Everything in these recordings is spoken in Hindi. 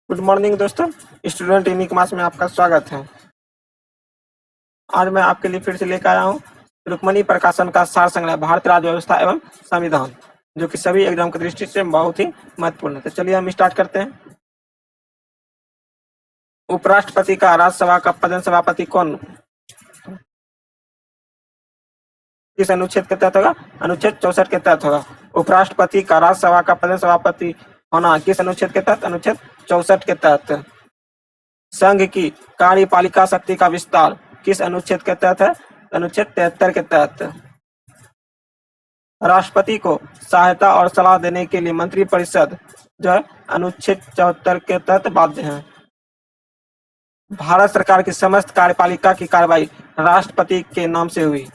गुड मॉर्निंग दोस्तों, स्टूडेंट इन क्लास में आपका स्वागत है। आज मैं आपके लिए फिर से लेकर आया हूँ रुक्मणी प्रकाशन का सार संग्रह भारतीय राज्य व्यवस्था एवं संविधान, जो कि सभी एग्जाम की दृष्टि से बहुत ही महत्वपूर्ण है। तो चलिए हम स्टार्ट करते हैं। उपराष्ट्रपति का राज्यसभा का पदन सभापति कौन किस अनुच्छेद के तहत होगा? अनुच्छेद 64 के तहत होगा। उपराष्ट्रपति का राज्यसभा का पदन सभापति होना किस अनुच्छेद के तहत? अनुच्छेद 64 के तहत। संघ की कार्यपालिका शक्ति का विस्तार किस अनुच्छेद के तहत है? अनुच्छेद 73 के तहत। राष्ट्रपति को सहायता और सलाह देने के लिए मंत्रिपरिषद जो है अनुच्छेद 74 के तहत बाध्य है। भारत सरकार की समस्त कार्यपालिका की कार्रवाई राष्ट्रपति के नाम से हुई,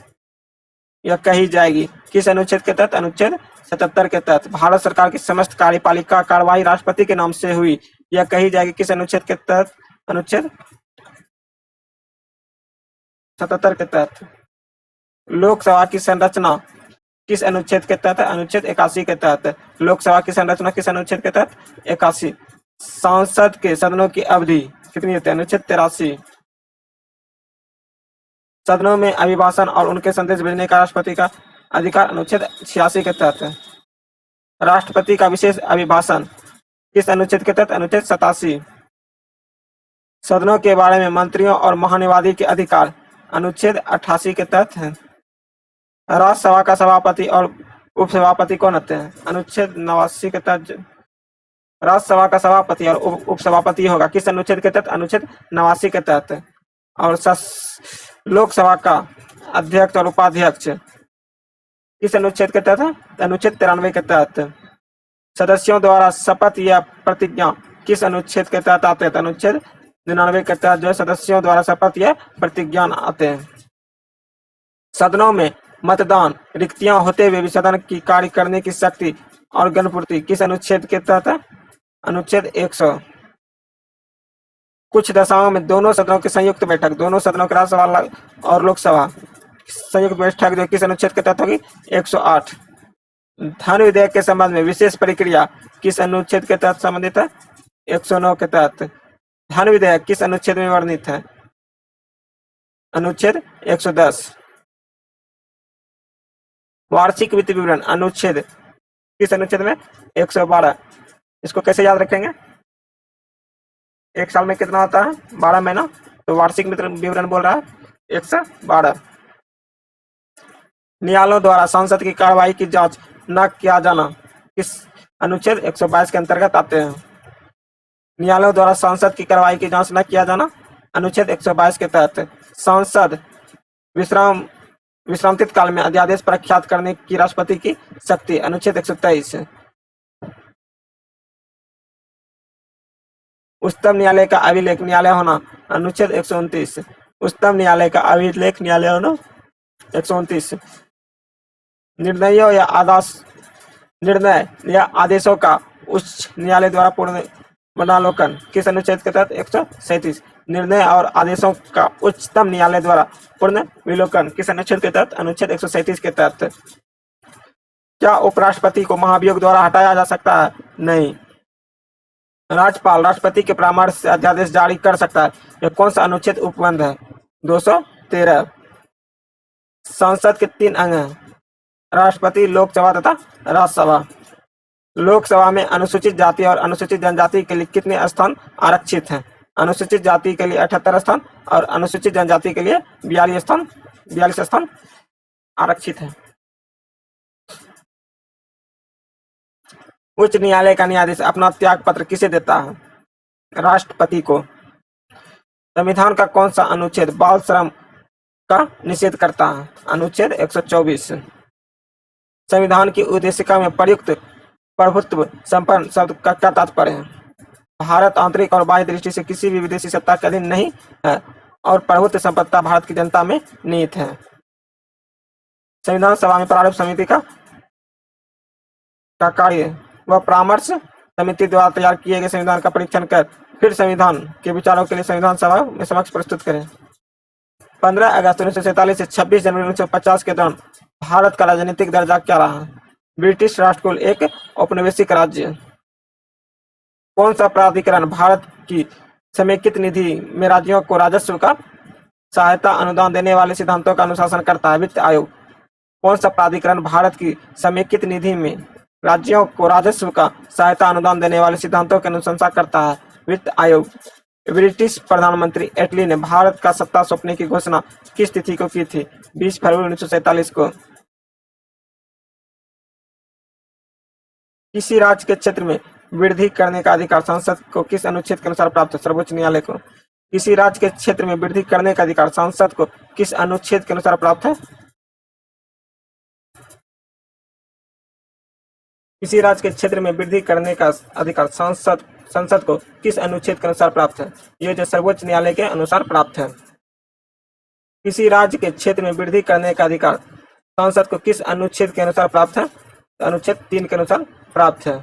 यह कही जाएगी किस अनुच्छेद के तहत? अनुच्छेद 77 के तहत। भारत सरकार की समस्त कार्यपालिका कार्रवाई राष्ट्रपति के नाम से हुई, यह कही जाएगी किस अनुच्छेद के तहत? अनुच्छेद 77 के तहत। लोकसभा की संरचना किस अनुच्छेद के तहत? अनुच्छेद 81 के तहत। लोकसभा की संरचना किस अनुच्छेद के तहत? 81। संसद के सदनों की अवधि कितनी होती है? अनुच्छेद 83। सदनों में अभिभाषण और उनके संदेश भेजने का राष्ट्रपति का अधिकार अनुच्छेद 86 के तहत है। राष्ट्रपति का विशेष अभिभाषण किस अनुच्छेद के तहत? अनुच्छेद 87। सदनों के बारे में मंत्रियों और महानुवादी के अधिकार अनुच्छेद 88 के तहत है। राज्यसभा का सभापति और उपसभापति कौन होते हैं? अनुच्छेद 89 के तहत। राज्यसभा का सभापति और उपसभापति होगा किस अनुच्छेद के तहत? अनुच्छेद 89 के तहत। और लोकसभा का अध्यक्ष और उपाध्यक्ष किस अनुच्छेद के तहत है? अनुच्छेद 93 के तहत। सदस्यों द्वारा शपथ या प्रतिज्ञा किस अनुच्छेद के तहत आते हैं? अनुच्छेद 99 के तहत जो है सदस्यों द्वारा शपथ या प्रतिज्ञा आते हैं। सदनों में मतदान रिक्तियां होते हुए भी सदन की कार्य करने की शक्ति और गणपूर्ति किस अनुच्छेद के तहत है? अनुच्छेद 100। कुछ दशाओं में दोनों सदनों की संयुक्त बैठक, दोनों सदनों की राज्यसभा और लोकसभा संयुक्त बैठक जो किस अनुच्छेद के तहत होगी? 108। धन विधेयक के संबंध में विशेष प्रक्रिया किस अनुच्छेद के तहत संबंधित है? 109 के तहत। धन विधेयक किस अनुच्छेद में वर्णित है? अनुच्छेद 110। वार्षिक वित्त विवरण अनुच्छेद किस अनुच्छेद में? 112। इसको कैसे याद रखेंगे? एक साल में कितना होता है? 12 महीना, तो वार्षिक विवरण बोल रहा है 112। न्यायालयों द्वारा संसद की कार्रवाई की जांच न किया जाना किस अनुच्छेद 122 के अंतर्गत आते हैं? न्यायालयों द्वारा संसद की कार्रवाई की जांच न किया जाना अनुच्छेद 122 के तहत। संसद विश्रांतित काल में अध्यादेश प्रख्यात करने की राष्ट्रपति की शक्ति अनुच्छेद 123। उच्चतम न्यायालय का अभिलेख न्यायालय होना अनुच्छेद 129। उच्चतम न्यायालय का अभिलेख न्यायालय होना 129। निर्णय या आदेशों का उच्च न्यायालय द्वारा पुनर्विलोकन किस अनुच्छेद के तहत? 137। निर्णय और आदेशों का उच्चतम न्यायालय द्वारा पुनर्विलोकन किस अनुच्छेद के तहत? अनुच्छेद 137 के तहत। क्या उपराष्ट्रपति को महाभियोग द्वारा हटाया जा सकता है? नहीं। राज्यपाल राष्ट्रपति के परामर्श से अध्यादेश जारी कर सकता है, यह कौन सा अनुच्छेद उपबंध है? 213। संसद के 3 अंग हैं, राष्ट्रपति, लोकसभा तथा राज्यसभा। लोकसभा में अनुसूचित जाति और अनुसूचित जनजाति के लिए कितने स्थान आरक्षित हैं? अनुसूचित जाति के लिए 78 स्थान और अनुसूचित जनजाति के लिए 42 स्थान आरक्षित हैं। उच्च न्यायालय का न्यायाधीश अपना त्याग पत्र किसे देता है? राष्ट्रपति को। संविधान का कौन सा अनुच्छेद बाल श्रम का निषेध करता है? अनुच्छेद 124। संविधान की उद्देशिका में प्रयुक्त प्रभुत्व संपन्न शब्द का क्या तात्पर्य है? भारत आंतरिक और बाह्य दृष्टि से किसी भी विदेशी सत्ता के अधीन नहीं है और प्रभुत्व संपन्नता भारत की जनता में निहित है। संविधान सभा में प्रारूप समिति का कार्य वह परामर्श समिति द्वारा तैयार किए गए संविधान का परीक्षण कर फिर संविधान के विचारों के लिए संविधान सभा में समक्ष प्रस्तुत करें। 15 अगस्त 1947 से 26 जनवरी 1950 के दौरान भारत का राजनीतिक दर्जा क्या रहा? ब्रिटिश राष्ट्रकुल एक औपनिवेशिक राज्य। कौन सा प्राधिकरण भारत की समेकित निधि में राज्यों को राजस्व का सहायता अनुदान देने वाले सिद्धांतों का अनुशासन करता है? वित्त आयोग। कौन सा प्राधिकरण भारत की समेकित निधि में राज्यों को राजस्व का सहायता अनुदान देने वाले सिद्धांतों की अनुशंसा करता है? वित्त आयोग। ब्रिटिश प्रधानमंत्री एटली ने भारत का सत्ता सौंपने की घोषणा किस तिथि को की थी? 20 फरवरी 1947 को। किसी राज्य के क्षेत्र में वृद्धि करने का अधिकार संसद को किस अनुच्छेद के अनुसार प्राप्त है? सर्वोच्च न्यायालय को। किसी राज्य के क्षेत्र में वृद्धि करने का अधिकार संसद को किस अनुच्छेद के अनुसार प्राप्त है? किसी राज्य के क्षेत्र में वृद्धि करने का अधिकार संसद को किस अनुच्छेद के अनुसार प्राप्त है? ये जो सर्वोच्च न्यायालय के अनुसार प्राप्त है। किसी राज्य के क्षेत्र में वृद्धि करने का अधिकार संसद को किस अनुच्छेद के अनुसार प्राप्त है? अनुच्छेद 3 के अनुसार प्राप्त है।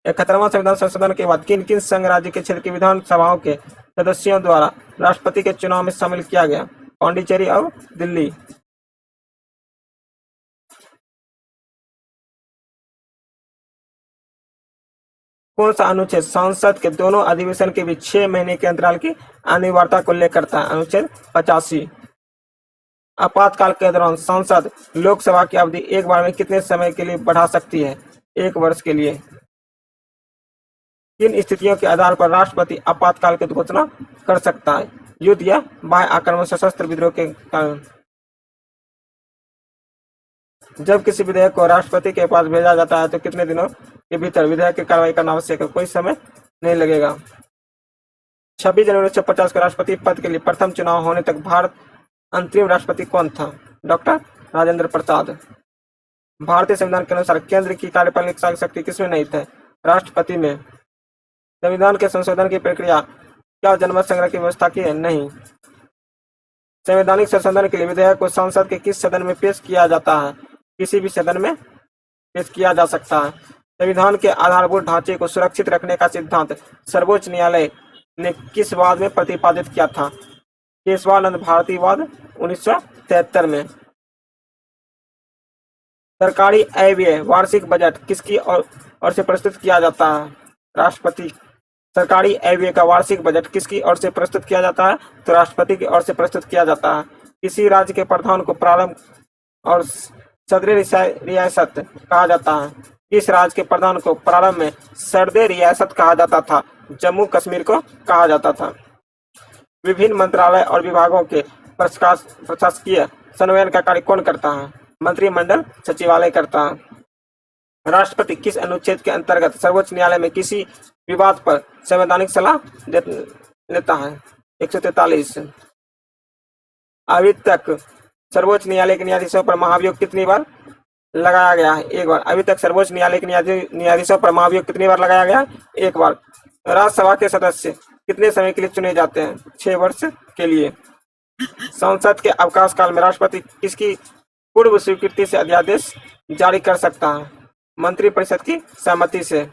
71वां संविधान संशोधन के बाद किन किन संघ राज्य के क्षेत्र की विधानसभाओं के सदस्यों द्वारा राष्ट्रपति के चुनाव में शामिल किया गया? पांडिचेरी और दिल्ली। कौन सा अनुच्छेद संसद के दोनों अधिवेशन के बीच 6 महीने के अंतराल की अनिवार्यता को उल्लेख करता है? अनुच्छेद 85। आपातकाल के दौरान संसद लोकसभा की अवधि एक बार में कितने समय के लिए बढ़ा सकती है? 1 वर्ष के लिए। किन स्थितियों के आधार पर राष्ट्रपति आपातकाल की घोषणा कर सकता है? युद्ध या बाह्य आक्रमण, सशस्त्र विद्रोह के कारण। जब किसी विधेयक को राष्ट्रपति के पास भेजा जाता है तो कितने दिनों के भीतर विधेयक की कार्रवाई करना आवश्यक है? कोई समय नहीं लगेगा। 26 जनवरी 1950 को राष्ट्रपति पद के लिए प्रथम चुनाव होने तक भारत अंतरिम राष्ट्रपति कौन था? डॉक्टर राजेंद्र प्रसाद। भारतीय संविधान के अनुसार केंद्र की कार्यपालिक शक्ति किसमें नहीं है? राष्ट्रपति में। संविधान के संशोधन की प्रक्रिया क्या जनमत संग्रह की व्यवस्था की है? नहीं। संवैधानिक संशोधन के लिए विधेयक को संसद के किस सदन में पेश किया जाता है? किसी भी सदन में पेश किया जा सकता है। संविधान के आधारभूत ढांचे को सुरक्षित रखने का सिद्धांत सर्वोच्च न्यायालय ने किस वाद में प्रतिपादित किया था? केशवानंद भारतीवाद 1973 में। सरकारी आय व्यय वार्षिक बजट किसकी ओर से प्रस्तुत किया जाता है? राष्ट्रपति। सरकारी आय व्यय का वार्षिक बजट किसकी ओर से प्रस्तुत किया जाता है? तो राष्ट्रपति की ओर से प्रस्तुत किया जाता है। किसी राज्य के प्रधान को प्रारंभ और सदर रियासत कहा जाता है? किस राज्य के प्रधान को प्रारंभ में सदर रियासत कहा जाता था? जम्मू कश्मीर को कहा जाता था। विभिन्न मंत्रालय और विभागों के प्रशासकीय समन्वयन का कार्य कौन करता है? मंत्रिमंडल सचिवालय करता है। राष्ट्रपति किस अनुच्छेद के अंतर्गत सर्वोच्च न्यायालय में किसी विवाद पर संवैधानिक सलाह लेता है? 143। अभी तक सर्वोच्च न्यायालय के न्यायाधीशों पर महाभियोग कितनी बार लगाया गया है? 1 बार। अभी तक सर्वोच्च न्यायालय के न्यायाधीशों पर महाभियोग कितनी बार लगाया गया? 1 बार। राज्यसभा के सदस्य कितने समय के लिए चुने जाते हैं? 6 वर्ष के लिए। संसद के अवकाश काल में राष्ट्रपति किसकी पूर्व स्वीकृति से अध्यादेश जारी कर सकता है? मंत्रिपरिषद की सहमति से।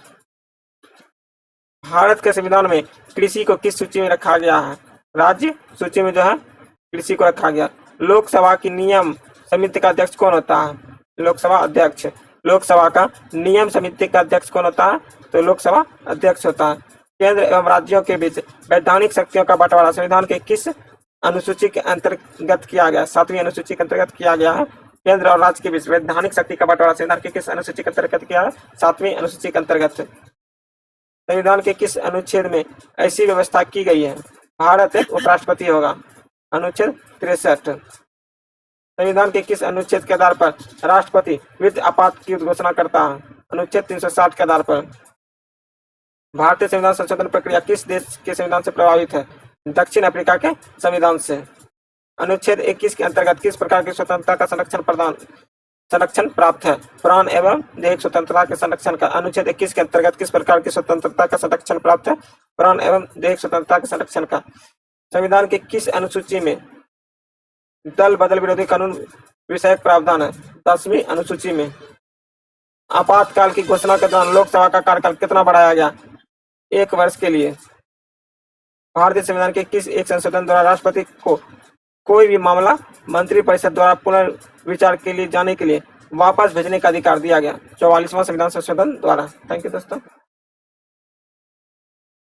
भारत के संविधान में कृषि को किस सूची में रखा गया है? राज्य सूची में जो है कृषि को रखा गया। लोकसभा की नियम समिति का अध्यक्ष कौन होता है? लोकसभा अध्यक्ष। लोकसभा का नियम समिति का अध्यक्ष कौन होता है? तो लोकसभा अध्यक्ष होता है। केंद्र एवं राज्यों के बीच वैधानिक शक्तियों का बंटवारा संविधान के किस अनुसूची के अंतर्गत किया गया? 7वीं अनुसूची के अंतर्गत किया गया है। केंद्र और राज्य के बीच वैधानिक शक्ति का बंटवारा संविधान के किस अनुसूची के अंतर्गत किया है? 7वीं अनुसूची के अंतर्गत। संविधान के किस अनुच्छेद में ऐसी व्यवस्था की गई है? भारत एक उपराष्ट्रपति होगा। अनुच्छेद 63। संविधान के किस अनुच्छेद के आधार पर राष्ट्रपति वित्त आपात की घोषणा करता है? अनुच्छेद 360 के आधार पर। भारतीय संविधान संशोधन प्रक्रिया किस देश के संविधान से प्रभावित है? दक्षिण अफ्रीका के संविधान से। अनुच्छेद 21 के अंतर्गत किस प्रकार की स्वतंत्रता का संरक्षण प्राप्त है? प्राण एवं दैहिक स्वतंत्रता के संरक्षण का। अनुच्छेद 21 के अंतर्गत किस प्रकार की स्वतंत्रता का संरक्षण प्राप्त है? प्राण एवं दैहिक स्वतंत्रता के संरक्षण का। संविधान के किस अनुसूची में दल बदल विरोधी कानून विषयक प्रावधान है? 10वीं अनुसूची में। आपातकाल की घोषणा के दौरान लोकसभा का कार्यकाल कितना बढ़ाया गया? 1 वर्ष के लिए। भारतीय संविधान के किस एक संशोधन द्वारा राष्ट्रपति को कोई भी मामला मंत्रिपरिषद द्वारा पुनर्विचार के लिए जाने के लिए वापस भेजने का अधिकार दिया गया 44वां संविधान संशोधन द्वारा। थैंक यू दोस्तों।